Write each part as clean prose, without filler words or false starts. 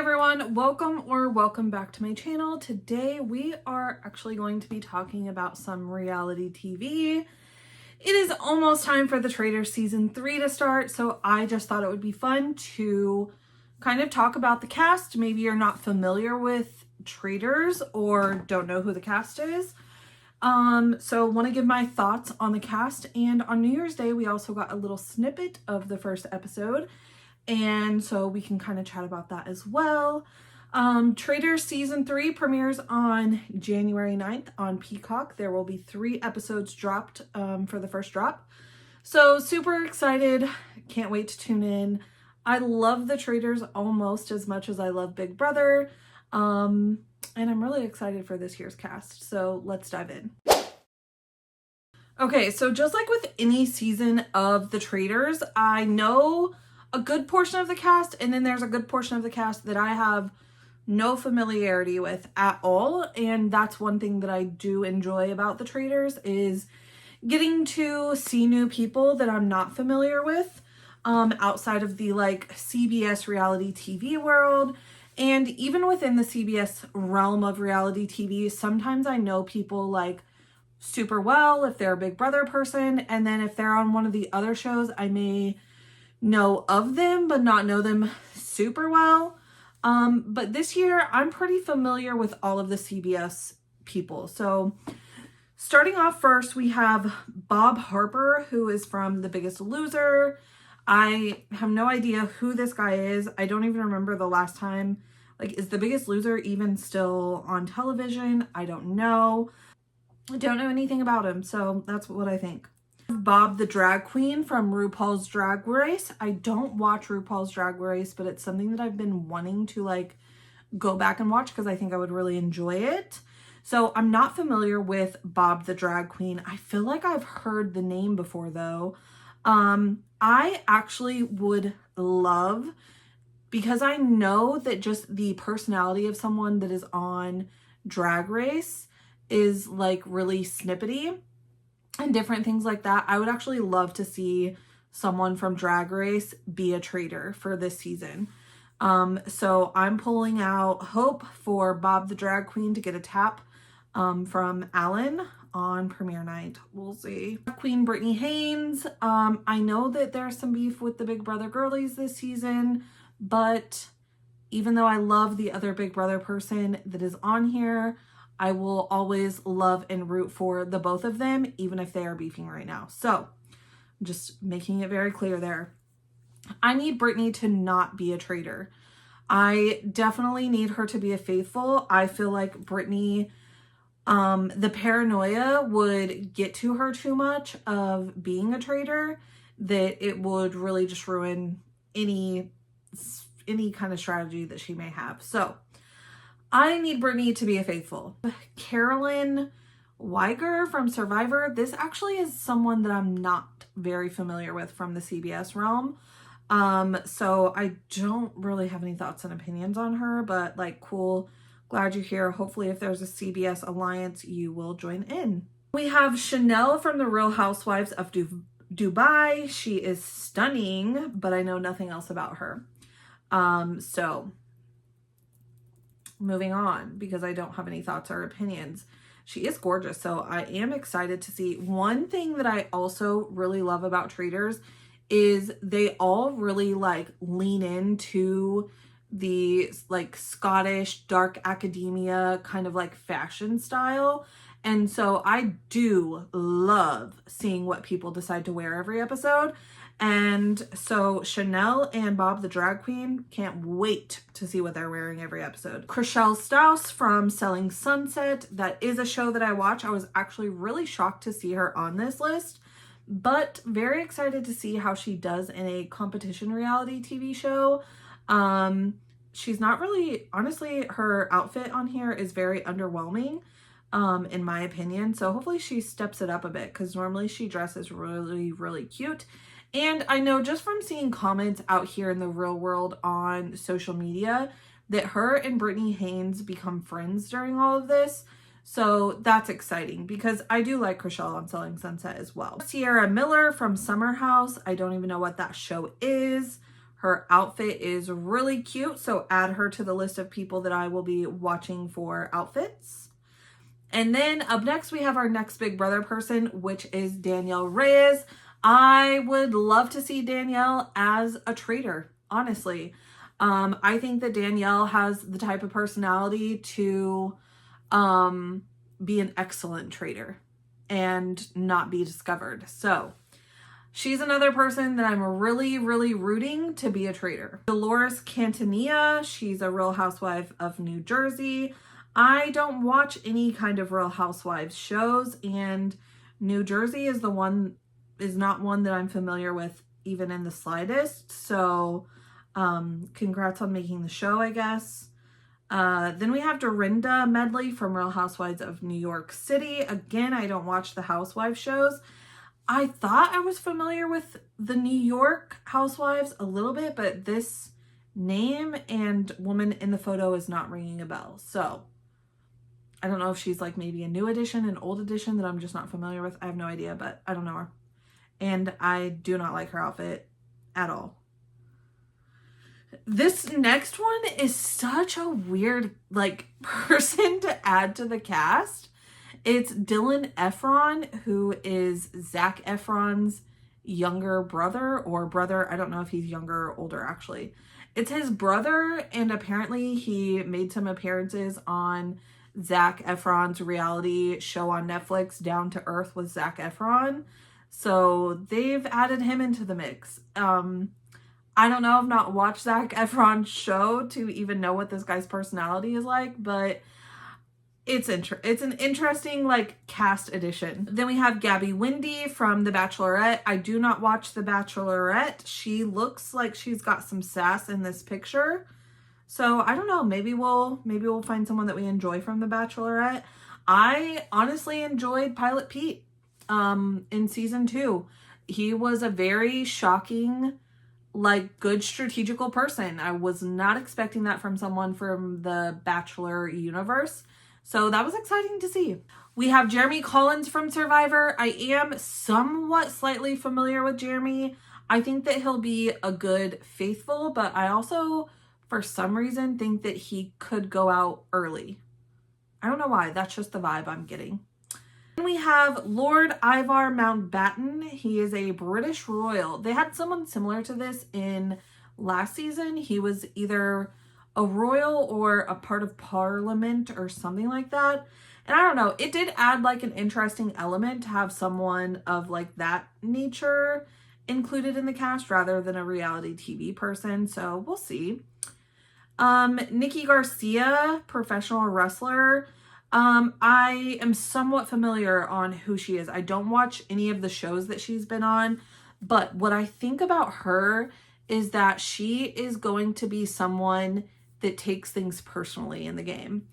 everyone, welcome back to my channel. Today we are actually going to be talking about some reality TV. It is almost time for the Traitors season 3 to start, so I just thought it would be fun to kind of talk about the cast. Maybe you're not familiar with Traitors or don't know who the cast is. So want to give my thoughts on the cast, and on New Year's Day we also got a little snippet of the first episode. And so we can kind of chat about that as well. Traitors season 3 premieres on January 9th on Peacock. There will be 3 episodes dropped for the first drop. So super excited. Can't wait to tune in. I love the Traitors almost as much as I love Big Brother. And I'm really excited for this year's cast. So let's dive in. Okay, so just like with any season of the Traitors, I know a good portion of the cast, and then there's a good portion of the cast that I have no familiarity with at all. And that's one thing that I do enjoy about the Traitors, is getting to see new people that I'm not familiar with outside of the like CBS reality TV world. And even within the CBS realm of reality TV, sometimes I know people like super well if they're a Big Brother person, and then if they're on one of the other shows, I may know of them but not know them super well. But this year I'm pretty familiar with all of the CBS people. So starting off first, we have Bob Harper, who is from The Biggest Loser. I have no idea who this guy is. I don't even remember the last time. Like, is The Biggest Loser even still on television? I don't know. I don't know anything about him, so that's what I think. Bob the drag queen from RuPaul's Drag Race. I don't watch RuPaul's Drag Race, but it's something that I've been wanting to like go back and watch because I think I would really enjoy it. So I'm not familiar with Bob the drag queen. I feel like I've heard the name before though. I actually would love, because I know that just the personality of someone that is on Drag Race is like really snippety and different things like that. I would actually love to see someone from Drag Race be a traitor for this season. So I'm pulling out hope for Bob the drag queen to get a tap from Alan on premiere night. We'll see. Queen Brittany Haynes. I know that there's some beef with the Big Brother girlies this season, but even though I love the other Big Brother person that is on here, I will always love and root for the both of them, even if they are beefing right now. So just making it very clear there. I need Brittany to not be a traitor. I definitely need her to be a faithful. I feel like Brittany, the paranoia would get to her too much of being a traitor, that it would really just ruin any kind of strategy that she may have. So I need Brittany to be a faithful. Carolyn Weiger from Survivor. This actually is someone that I'm not very familiar with from the CBS realm. So I don't really have any thoughts and opinions on her, but like, cool. Glad you're here. Hopefully if there's a CBS alliance, you will join in. We have Chanel from The Real Housewives of Dubai. She is stunning, but I know nothing else about her. So moving on, because I don't have any thoughts or opinions. She is gorgeous, so I am excited to see. One thing that I also really love about Traitors is they all really like lean into the like Scottish dark academia kind of like fashion style. And so I do love seeing what people decide to wear every episode. And so Chanel and Bob the drag queen, can't wait to see what they're wearing every episode. Chriselle Staus from Selling Sunset. That is a show that I watch. I was actually really shocked to see her on this list, but very excited to see how she does in a competition reality TV show. She's not really, honestly, her outfit on here is very underwhelming, in my opinion. So hopefully she steps it up a bit, because normally she dresses really, really cute. And I know just from seeing comments out here in the real world on social media that her and Brittany Haynes become friends during all of this. So that's exciting, because I do like Chriselle on Selling Sunset as well. Sierra Miller from Summer House. I don't even know what that show is. Her outfit is really cute, so add her to the list of people that I will be watching for outfits. And then up next, we have our next Big Brother person, which is Danielle Reyes. I would love to see Danielle as a traitor, honestly. I think that Danielle has the type of personality to be an excellent traitor and not be discovered. So she's another person that I'm really, really rooting to be a traitor. Dolores Cantanilla, she's a Real Housewife of New Jersey. I don't watch any kind of Real Housewives shows, and New Jersey is not one that I'm familiar with even in the slightest. So congrats on making the show, I guess. Then we have Dorinda Medley from Real Housewives of New York City. Again, I don't watch the housewife shows. I thought I was familiar with the New York housewives a little bit, but this name and woman in the photo is not ringing a bell. So I don't know if she's like maybe a new edition, an old edition that I'm just not familiar with. I have no idea, but I don't know her. And I do not like her outfit at all. This next one is such a weird like person to add to the cast. It's Dylan Efron, who is Zac Efron's younger brother or brother. I don't know if he's younger or older, actually. It's his brother, and apparently he made some appearances on Zac Efron's reality show on Netflix, Down to Earth with Zac Efron. So they've added him into the mix. I don't know. I've not watched Zac Efron's show to even know what this guy's personality is like, but it's an interesting like cast addition. Then we have Gabby Windey from The Bachelorette. I do not watch The Bachelorette. She looks like she's got some sass in this picture. So I don't know, maybe we'll find someone that we enjoy from The Bachelorette. I honestly enjoyed Pilot Pete in season 2. He was a very shocking, like, good strategical person. I was not expecting that from someone from the Bachelor universe. So that was exciting to see. We have Jeremy Collins from Survivor. I am somewhat slightly familiar with Jeremy. I think that he'll be a good faithful, but I also, for some reason, think that he could go out early. I don't know why. That's just the vibe I'm getting. Then we have Lord Ivar Mountbatten. He is a British royal. They had someone similar to this in last season. He was either a royal or a part of parliament or something like that. And I don't know, it did add like an interesting element to have someone of like that nature included in the cast rather than a reality TV person. So we'll see. Nikki Garcia, professional wrestler. I am somewhat familiar on who she is. I don't watch any of the shows that she's been on, but what I think about her is that she is going to be someone that takes things personally in the game.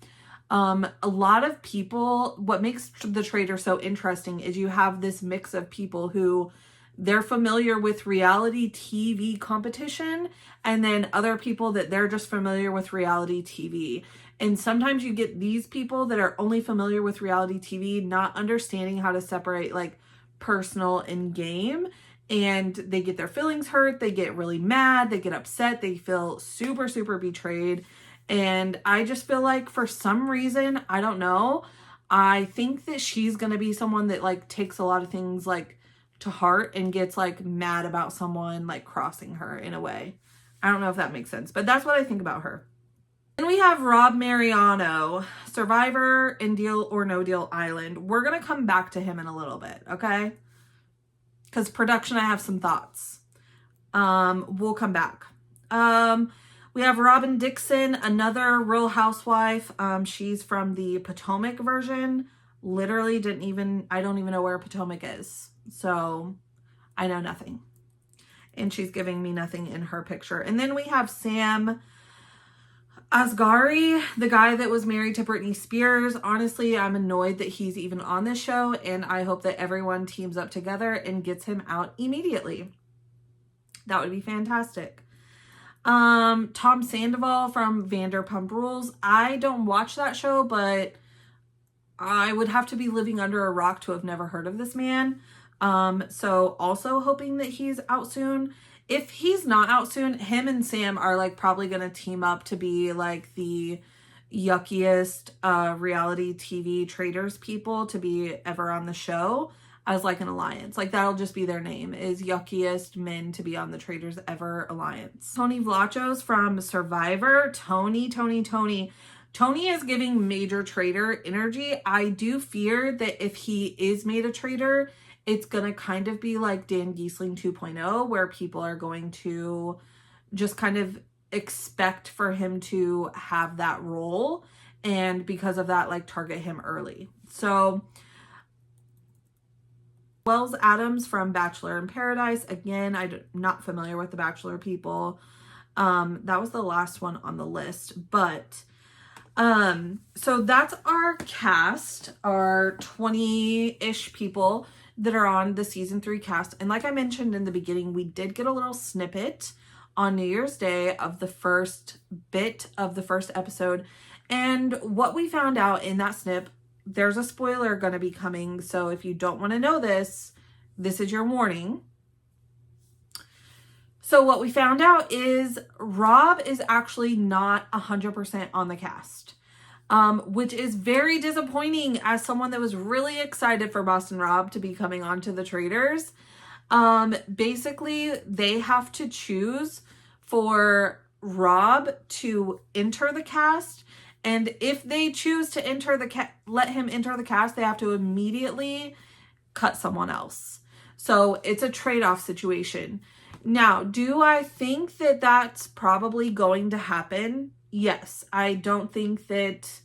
A lot of people, what makes the Traitor so interesting is you have this mix of people who they're familiar with reality TV competition, and then other people that they're just familiar with reality TV. And sometimes you get these people that are only familiar with reality TV, not understanding how to separate like personal and game. And they get their feelings hurt. They get really mad. They get upset. They feel super, super betrayed. And I just feel like for some reason, I don't know, I think that she's going to be someone that like takes a lot of things like to heart and gets like mad about someone like crossing her in a way. I don't know if that makes sense, but that's what I think about her. Then we have Rob Mariano, Survivor and Deal or No Deal Island. We're going to come back to him in a little bit, okay? Because production, I have some thoughts. We'll come back. We have Robin Dixon, another Real Housewife. She's from the Potomac version. Literally I don't even know where Potomac is. So I know nothing. And she's giving me nothing in her picture. And then we have Sam Asghari, the guy that was married to Britney Spears. Honestly, I'm annoyed that he's even on this show, and I hope that everyone teams up together and gets him out immediately. That would be fantastic. Tom Sandoval from Vanderpump Rules. I don't watch that show, but I would have to be living under a rock to have never heard of this man. So also hoping that he's out soon. if he's not out soon, him and Sam are like probably going to team up to be like the yuckiest reality TV Traitors people to be ever on the show as like an alliance. Like that'll just be their name, is yuckiest men to be on the Traitors ever alliance. Tony Vlachos from Survivor. Tony is giving major traitor energy. I do fear that if he is made a traitor, it's gonna kind of be like Dan Giesling 2.0, where people are going to just kind of expect for him to have that role, and because of that, like target him early. So Wells Adams from Bachelor in Paradise. Again, I'm not familiar with the Bachelor people. That was the last one on the list, but so that's our cast, our 20-ish people that are on the season 3 cast. And like I mentioned in the beginning, we did get a little snippet on New Year's Day of the first bit of the first episode. And what we found out in that snip, there's a spoiler going to be coming. So if you don't want to know this, this is your warning. So what we found out is Rob is actually not 100% on the cast, which is very disappointing as someone that was really excited for Boston Rob to be coming onto the Traitors. Basically, they have to choose for Rob to enter the cast. And if they choose to enter let him enter the cast, they have to immediately cut someone else. So it's a trade-off situation. Now, do I think that that's probably going to happen? Yes. I think that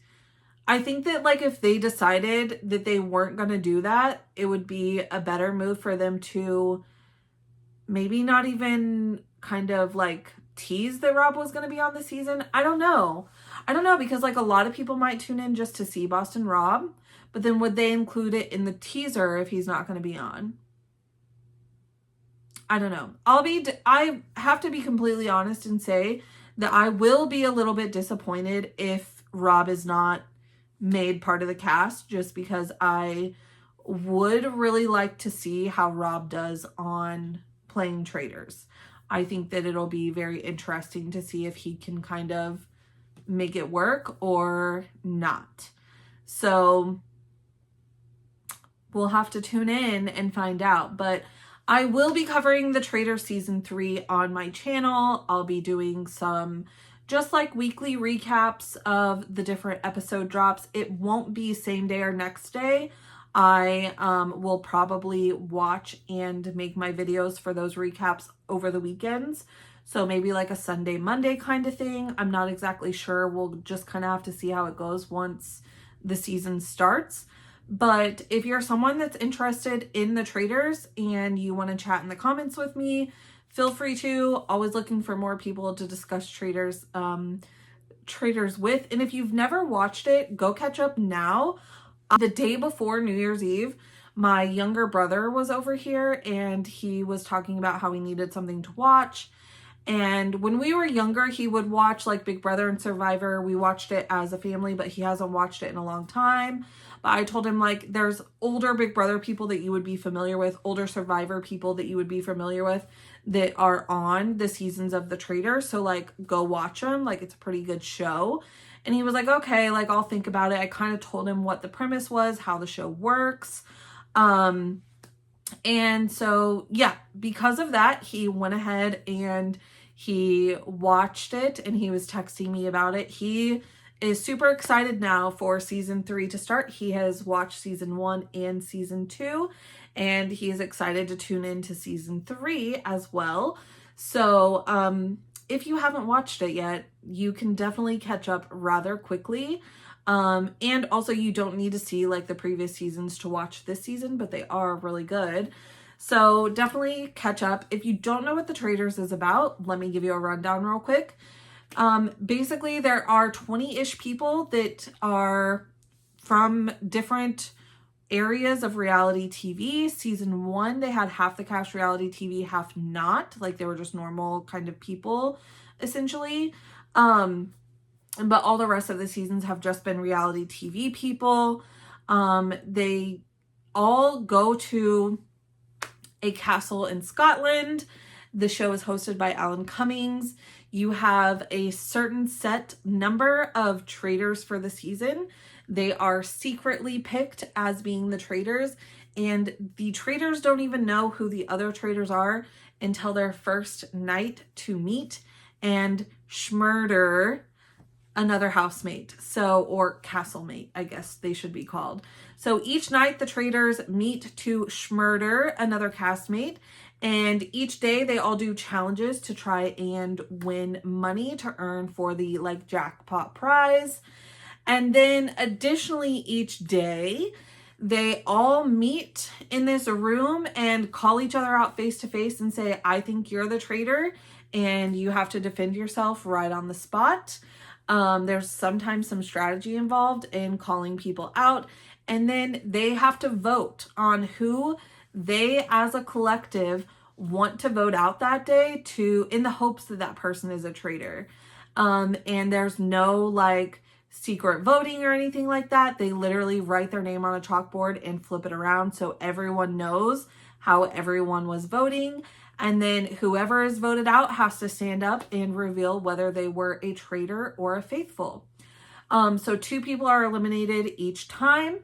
like if they decided that they weren't going to do that, it would be a better move for them to maybe not even kind of like tease that Rob was going to be on the season. I don't know because like a lot of people might tune in just to see Boston Rob, but then would they include it in the teaser if he's not going to be on? I don't know. I have to be completely honest and say that I will be a little bit disappointed if Rob is not made part of the cast, just because I would really like to see how Rob does on playing Traitors. I think that it'll be very interesting to see if he can kind of make it work or not. So we'll have to tune in and find out. But I will be covering the Traitors season 3 on my channel. I'll be doing some just like weekly recaps of the different episode drops. It won't be same day or next day. I will probably watch and make my videos for those recaps over the weekends. So maybe like a Sunday, Monday kind of thing. I'm not exactly sure. We'll just kind of have to see how it goes once the season starts. But if you're someone that's interested in the Traitors and you want to chat in the comments with me, feel free to. Always looking for more people to discuss Traitors with. And if you've never watched it, go catch up now. The day before New Year's Eve, my younger brother was over here and he was talking about how he needed something to watch. And when we were younger, he would watch like Big Brother and Survivor. We watched it as a family, but he hasn't watched it in a long time. But I told him like there's older Big Brother people that you would be familiar with, older Survivor people that you would be familiar with that are on the seasons of the Traitors. So like go watch them. Like it's a pretty good show. And he was like, okay, like I'll think about it. I kind of told him what the premise was, how the show works. And so yeah, because of that, he went ahead and he watched it and he was texting me about it. He is super excited now for season 3 to start. He has watched season 1 and season 2, and he is excited to tune into season 3 as well. So, if you haven't watched it yet, you can definitely catch up rather quickly. And also you don't need to see like the previous seasons to watch this season, but they are really good. So definitely catch up. If you don't know what the Traitors is about, let me give you a rundown real quick. Basically there are 20-ish people that are from different areas of reality TV. Season 1, they had half the cast reality TV, half not. Like they were just normal kind of people, essentially. But all the rest of the seasons have just been reality TV people. They all go to a castle in Scotland. The show is hosted by Alan Cummings. You have a certain set number of traitors for the season. They are secretly picked as being the traitors, and the traitors don't even know who the other traitors are until their first night to meet and schmurder another housemate, or castlemate, I guess they should be called. So each night the traitors meet to schmurder another castmate, and each day they all do challenges to try and win money to earn for the jackpot prize. And then additionally, each day they all meet in this room and call each other out face to face and say, I think you're the traitor, and you have to defend yourself right on the spot. There's sometimes some strategy involved in calling people out, and then they have to vote on who they as a collective want to vote out that day, in the hopes that that person is a traitor. And there's no secret voting or anything like that. They literally write their name on a chalkboard and flip it around so everyone knows how everyone was voting. And then whoever is voted out has to stand up and reveal whether they were a traitor or a faithful. So 2 people are eliminated each time.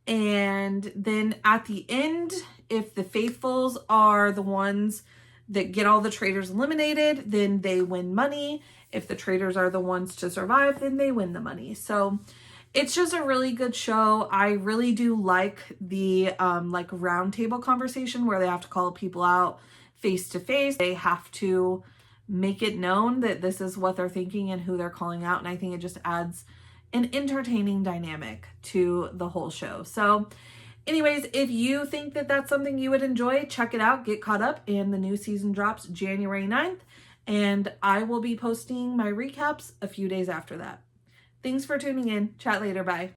And then at the end, if the faithfuls are the ones that get all the traitors eliminated, then they win money. If the traitors are the ones to survive, then they win the money. So it's just a really good show. I really do like the round table conversation where they have to call people out face to face. They have to make it known that this is what they're thinking and who they're calling out. And I think it just adds an entertaining dynamic to the whole show. So anyways, if you think that that's something you would enjoy, check it out, get caught up, and the new season drops January 9th. And I will be posting my recaps a few days after that. Thanks for tuning in. Chat later. Bye.